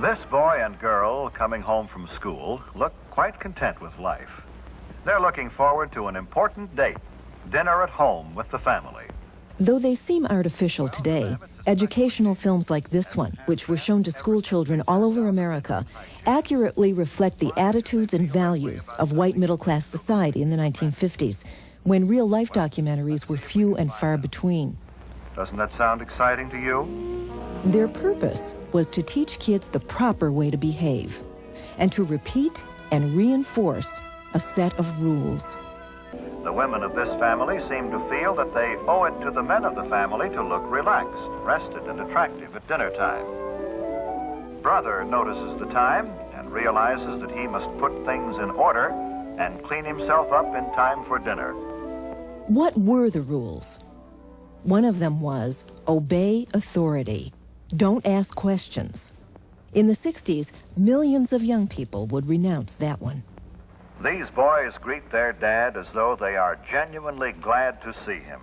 This boy and girl coming home from school look quite content with life. They're looking forward to an important date, dinner at home with the family. Though they seem artificial today, educational films like this one, which were shown to school children all over America, accurately reflect the attitudes and values of white middle-class society in the 1950s, when real-life documentaries were few and far between. Doesn't that sound exciting to you? Their purpose was to teach kids the proper way to behave, and to repeat and reinforce a set of rules. The women of this family seem to feel that they owe it to the men of the family to look relaxed, rested, and attractive at dinner time. Brother notices the time and realizes that he must put things in order and clean himself up in time for dinner. What were the rules? One of them was obey authority. Don't ask questions. In the 60s, millions of young people would renounce that one. These boys greet their dad as though they are genuinely glad to see him,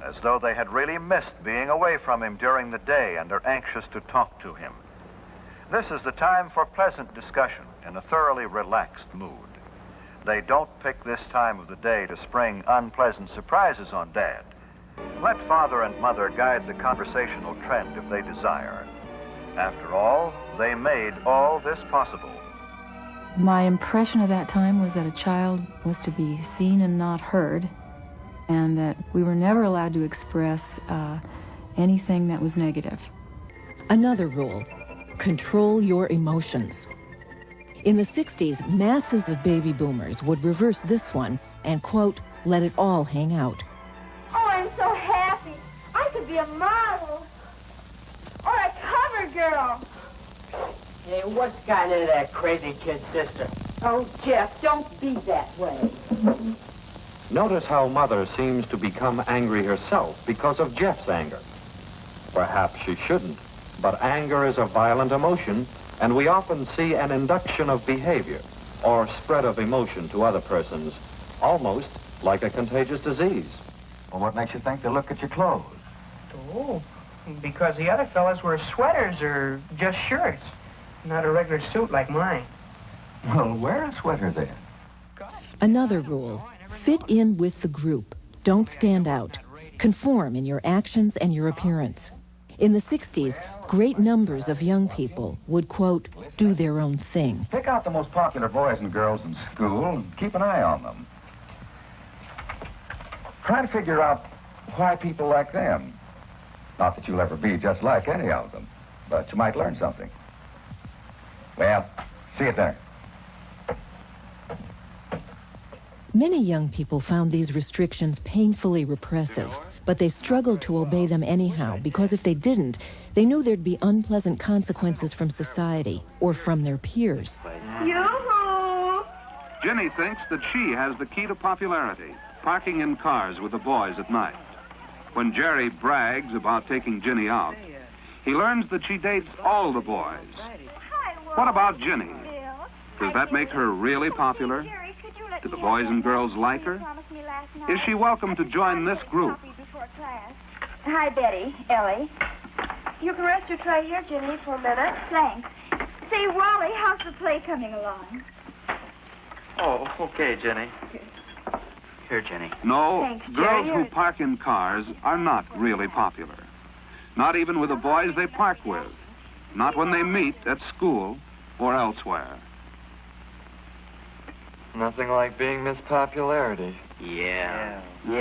as though they had really missed being away from him during the day and are anxious to talk to him. This is the time for pleasant discussion in a thoroughly relaxed mood. They don't pick this time of the day to spring unpleasant surprises on Dad. Let father and mother guide the conversational trend if they desire. After all, they made all this possible. My impression of that time was that a child was to be seen and not heard, and that we were never allowed to express anything that was negative. Another rule, control your emotions. In the 60s, masses of baby boomers would reverse this one and, quote, let it all hang out. Oh, I'm so happy. I could be a model or a cover girl. Hey, what's gotten into that crazy kid's sister? Oh, Jeff, don't be that way. Notice how Mother seems to become angry herself because of Jeff's anger. Perhaps she shouldn't, but anger is a violent emotion, and we often see an induction of behavior or spread of emotion to other persons, almost like a contagious disease. Well, what makes you think they look at your clothes? Oh, because the other fellas wear sweaters or just shirts, not a regular suit like mine. Well, wear a sweater then. Another rule, fit in with the group. Don't stand out. Conform in your actions and your appearance. In the 60s, great numbers of young people would, quote, do their own thing. Pick out the most popular boys and girls in school and keep an eye on them. Try to figure out why people like them. Not that you'll ever be just like any of them, but you might learn something. Well, see you at dinner. Many young people found these restrictions painfully repressive, but they struggled to obey them anyhow because if they didn't, they knew there'd be unpleasant consequences from society or from their peers. Yoo-hoo! Jenny thinks that she has the key to popularity, parking in cars with the boys at night. When Jerry brags about taking Jenny out, he learns that she dates all the boys. What about Jenny? Does that make her really popular? Do the boys and girls like her? Is she welcome to join this group? Hi, Betty, Ellie. You can rest your tray here, Jenny, for a minute. Thanks. Say, Wally, how's the play coming along? Oh, okay, Jenny. Here, Jenny. No, Thanks, girls Jerry. who park in cars are not really popular. Not even with the boys they park with. Not when they meet at school or elsewhere. Nothing like being Miss Popularity. Yeah.